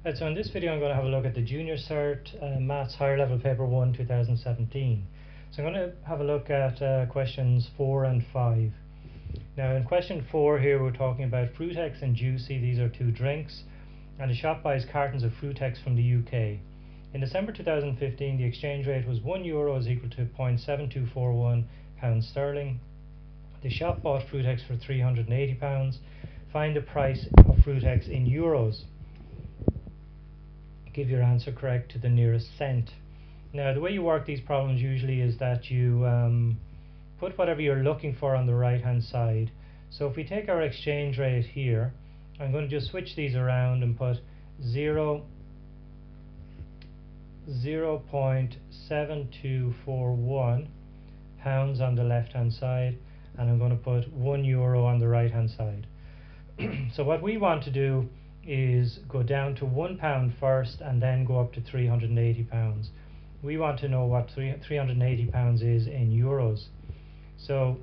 Right, so in this video I'm going to have a look at the Junior Cert Maths Higher Level Paper 1 2017. So I'm going to have a look at questions 4 and 5. Now in question 4 here we're talking about Fruitex and Juicy. These are two drinks, and a shop buys cartons of Fruitex from the UK. In December 2015 the exchange rate was €1 is equal to 0.7241 pounds sterling. The shop bought Fruitex for £380. Find the price of Fruitex in euros. Give your answer correct to the nearest cent. Now the way you work these problems usually is that you put whatever you're looking for on the right hand side. So if we take our exchange rate here, I'm going to just switch these around and put 0.7241 pounds on the left hand side, and I'm going to put €1 on the right hand side. So what we want to do is go down to £1 first and then go up to £380. We want to know what £380 is in euros. So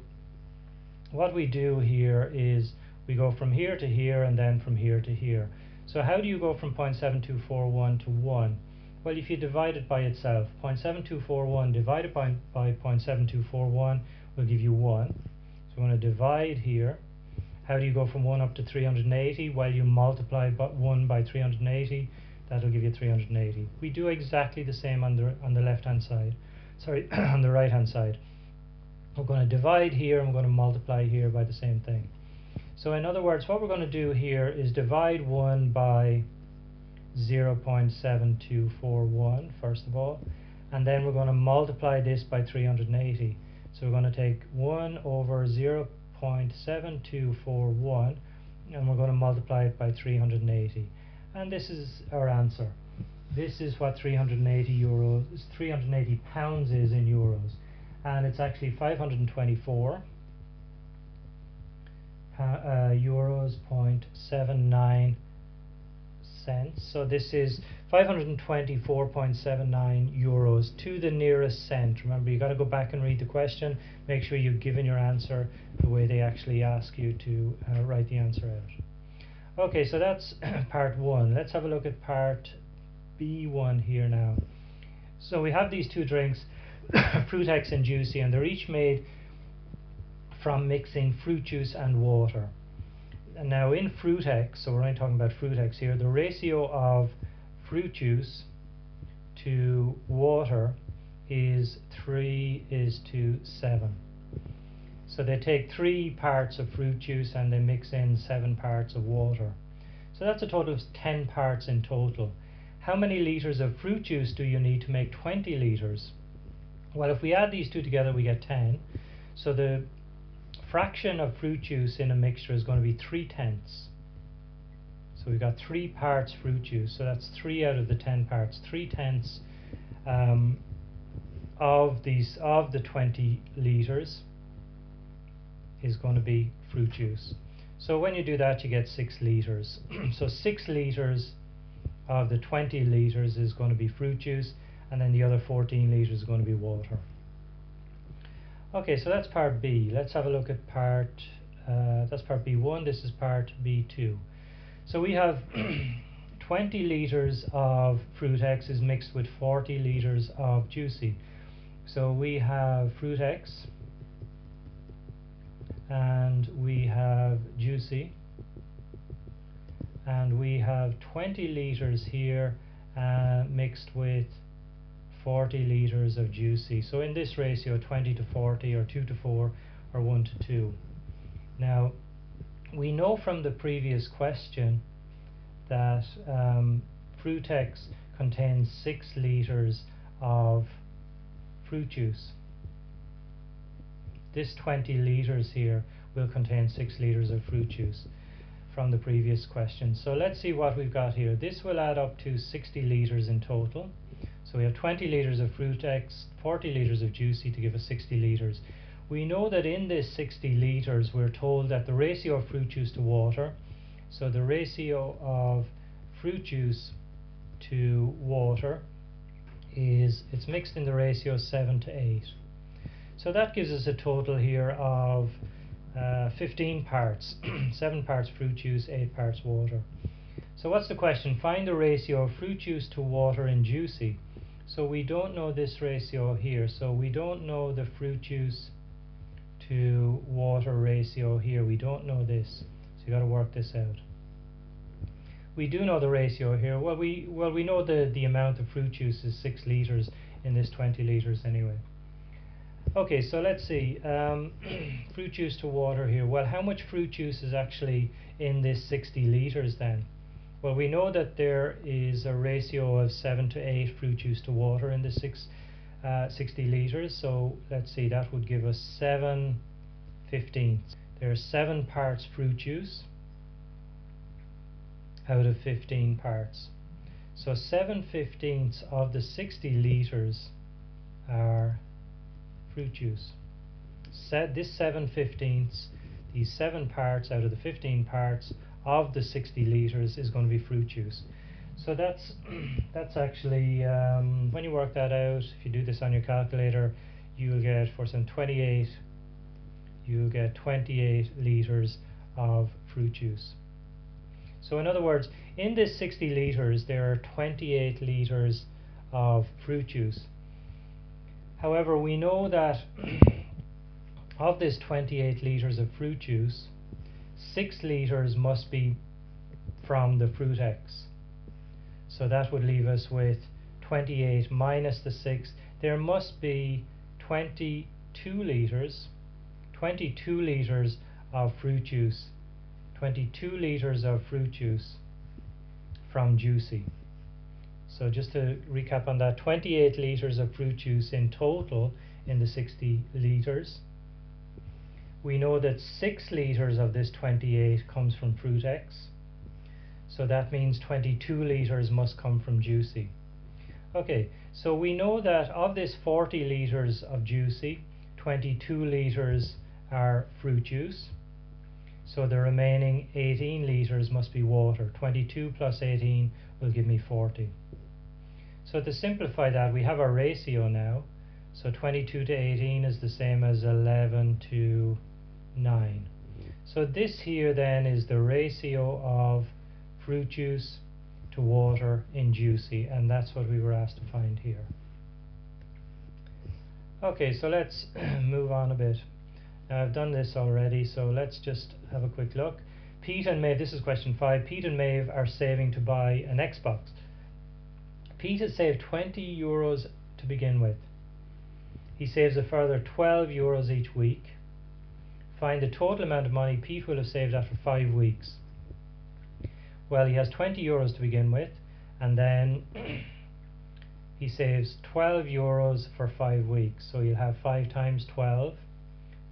what we do here is we go from here to here and then from here to here. So how do you go from 0.7241 to 1? Well, if you divide it by itself, 0.7241 divided by 0.7241 will give you 1. So we're going to divide here. How do you go from 1 up to 380? Well, you multiply 1 by 380. That'll give you 380. We do exactly the same on the left hand side. Sorry, on the right hand side. We're going to divide here and we're going to multiply here by the same thing. So in other words, what we're going to do here is divide 1 by 0.7241 first of all, and then we're going to multiply this by 380. So we're going to take 1 over 0.7241 and we're going to multiply it by 380, and this is our answer. This is what 380 pounds is in euros, and it's actually 524 euros 0.79 cents. So this is 524.79 euros to the nearest cent. Remember, you got to go back and read the question. Make sure you've given your answer the way they actually ask you to write the answer out. Okay, so that's part 1. Let's have a look at part B1 here now. So we have these two drinks, Fruitex and Juicy, and they're each made from mixing fruit juice and water. And now in Fruitex, so we're only talking about Fruitex here, the ratio of fruit juice to water is 3:7. So they take 3 parts of fruit juice and they mix in 7 parts of water. So that's a total of 10 parts in total. How many litres of fruit juice do you need to make 20 litres? Well, if we add these two together we get 10. So the fraction of fruit juice in a mixture is going to be 3/10. So we've got 3 parts fruit juice, so that's 3 out of the 10 parts. 3/10 of the 20 litres is going to be fruit juice. So when you do that you get 6 litres. So 6 litres of the 20 litres is going to be fruit juice, and then the other 14 litres is going to be water. Okay, so that's part B. Let's have a look at that's part B1, this is part B2. So we have 20 litres of Fruitex is mixed with 40 litres of Juicy. So we have Fruitex and we have Juicy, and we have 20 litres here mixed with 40 litres of Juicy. So in this ratio, 20 to 40 or 2 to 4 or 1 to 2. Now we know from the previous question that Fruitex contains 6 litres of fruit juice. This 20 litres here will contain 6 litres of fruit juice from the previous question. So let's see what we've got here. This will add up to 60 litres in total. So we have 20 litres of Fruitex, 40 litres of Juicy to give us 60 litres. We know that in this 60 litres we're told that the ratio of fruit juice to water, so the ratio of fruit juice to water is, it's mixed in the ratio 7 to 8. So that gives us a total here of 15 parts, 7 parts fruit juice, 8 parts water. So what's the question? Find the ratio of fruit juice to water in Juicy. So we don't know this ratio here, so we don't know the fruit juice to water ratio here. We don't know this, so you got to work this out. We do know the ratio here. Well, we know the amount of fruit juice is 6 liters in this 20 liters anyway. Okay, so let's see. Fruit juice to water here. Well, how much fruit juice is actually in this 60 liters then? Well, we know that there is a ratio of 7 to 8 fruit juice to water in the 60 liters. So let's see, that would give us 7/15. There are 7 parts fruit juice out of 15 parts. So 7/15 of the 60 liters are fruit juice. This 7/15, these 7 parts out of the 15 parts of the 60 liters is going to be fruit juice. So that's actually, when you work that out, if you do this on your calculator, you'll get, for some 28, you'll get 28 liters of fruit juice. So in other words, in this 60 liters there are 28 liters of fruit juice. However, we know that of this 28 liters of fruit juice, 6 liters must be from the Fruit-X. So that would leave us with 28 minus the 6. There must be 22 liters of fruit juice. 22 liters of fruit juice from Juicy. So just to recap on that, 28 liters of fruit juice in total in the 60 liters. We know that 6 liters of this 28 comes from Fruit-X. So that means 22 liters must come from Juicy. Okay, so we know that of this 40 liters of Juicy, 22 liters are fruit juice. So the remaining 18 liters must be water. 22 plus 18 will give me 40. So to simplify that, we have our ratio now. So 22 to 18 is the same as 11 to 9. So this here then is the ratio of fruit juice to water in Juicy, and that's what we were asked to find here. Okay, so let's move on a bit. Now I've done this already, so let's just have a quick look. Pete and Maeve, this is question 5. Pete and Maeve are saving to buy an Xbox. Pete has saved 20 euros to begin with. He saves a further 12 euros each week. Find the total amount of money Pete will have saved after 5 weeks. Well, he has 20 euros to begin with, and then he saves 12 euros for 5 weeks. So you'll have 5 times 12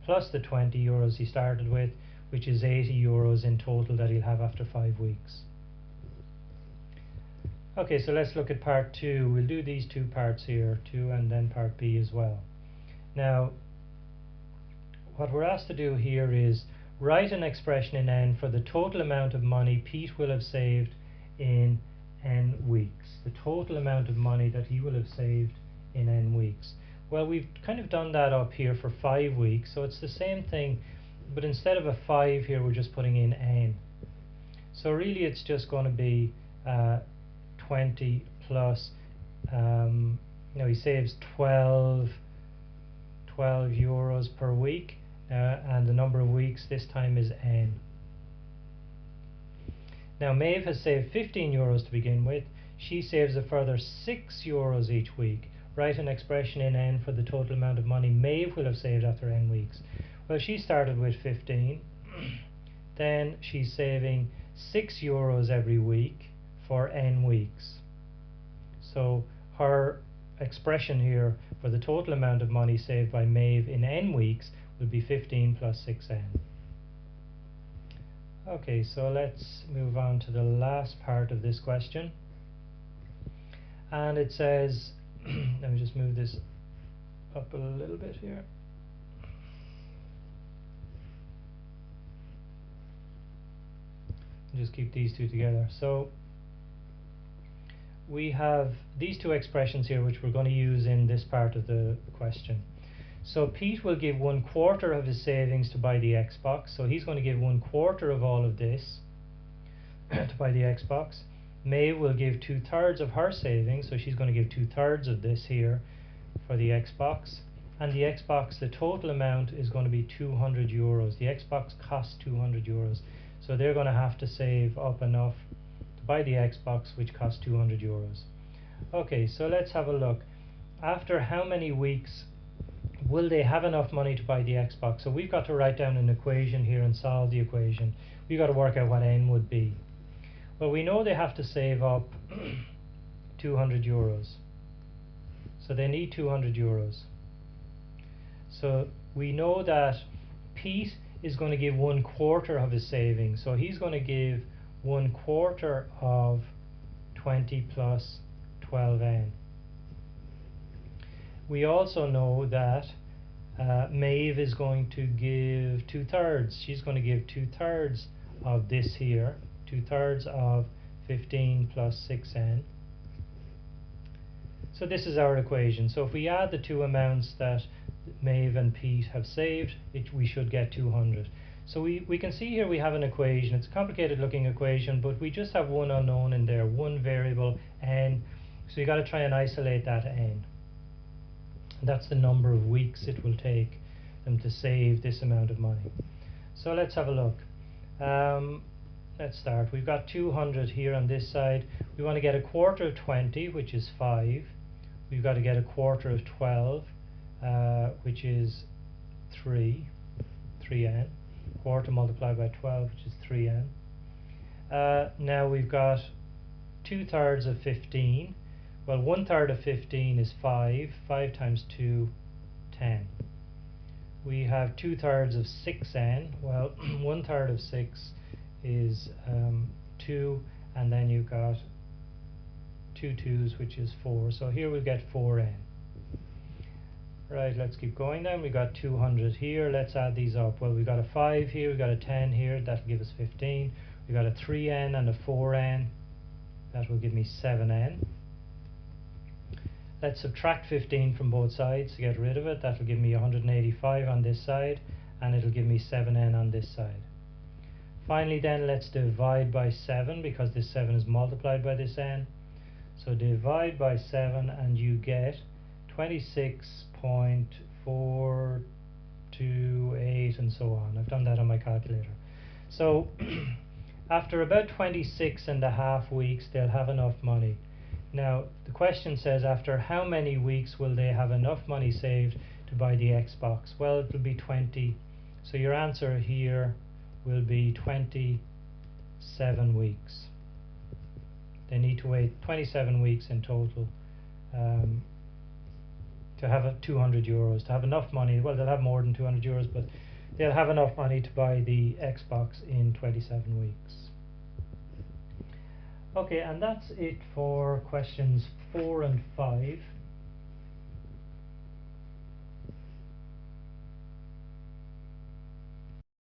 plus the 20 euros he started with, which is 80 euros in total that he'll have after 5 weeks. Okay, so let's look at part 2. We'll do these 2 parts here, 2 and then part B as well. Now, what we're asked to do here is write an expression in N for the total amount of money Pete will have saved in N weeks. The total amount of money that he will have saved in N weeks. Well, we've kind of done that up here for 5 weeks, so it's the same thing, but instead of a 5 here, we're just putting in N. So really it's just going to be 20 plus, he saves 12 euros per week, and the number of weeks this time is N. Now Maeve has saved 15 euros to begin with. She saves a further 6 euros each week. Write an expression in N for the total amount of money Maeve will have saved after N weeks. Well, she started with 15. Then she's saving 6 euros every week for N weeks. So her expression here for the total amount of money saved by Maeve in N weeks will be 15 plus 6N. Okay, so let's move on to the last part of this question. And it says, let me just move this up a little bit here. Just keep these 2 together. So we have these 2 expressions here which we're going to use in this part of the question. So Pete will give 1/4 of his savings to buy the Xbox, so he's going to give 1/4 of all of this to buy the Xbox. Maeve will give 2/3 of her savings, so she's going to give 2/3 of this here for the Xbox. And the Xbox, the total amount is going to be 200 euros. The Xbox costs 200 euros. So they're going to have to save up enough to buy the Xbox, which costs 200 euros. Okay, so let's have a look. After how many weeks will they have enough money to buy the Xbox? So we've got to write down an equation here and solve the equation. We've got to work out what n would be. Well, we know they have to save up 200 euros. So they need 200 euros. So we know that Pete is going to give 1/4 of his savings. So he's going to give 1/4 of 20 plus 12n. We also know that Maeve is going to give 2/3. She's going to give 2/3 of this here, 2/3 of 15 plus 6n. So this is our equation. So if we add the two amounts that Maeve and Pete have saved, we should get 200. So we can see here we have an equation. It's a complicated looking equation, but we just have one unknown in there, one variable, n. So you got to try and isolate that n. That's the number of weeks it will take them to save this amount of money. So let's have a look. Let's start. We've got 200 here on this side. We want to get 1/4 of 20, which is 5. We've got to get 1/4 of 12, which is 3n. 1/4 multiplied by 12, which is 3n. Now we've got 2/3 of 15. Well, 1/3 of 15 is 5. 5 times 2, 10. We have 2/3 of 6n. Well, 1/3 of 6 is 2, and then you've got 2 2's, which is 4. So here we get 4n. Right, let's keep going then. We got 200 here. Let's add these up. Well, we got a 5 here, we got a 10 here. That'll give us 15. We got a 3n and a 4n. That will give me 7n. Let's subtract 15 from both sides to get rid of it. That will give me 185 on this side, and it'll give me 7n on this side. Finally then, let's divide by 7, because this 7 is multiplied by this n. So divide by 7 and you get 26.428 and so on. I've done that on my calculator. So after about 26.5 weeks they'll have enough money. Now the question says, after how many weeks will they have enough money saved to buy the Xbox? Well, it will be 20. So your answer here will be 27 weeks. They need to wait 27 weeks in total to have 200 euros, to have enough money. Well, they'll have more than 200 euros, but they'll have enough money to buy the Xbox in 27 weeks. Okay, and that's it for questions 4 and 5.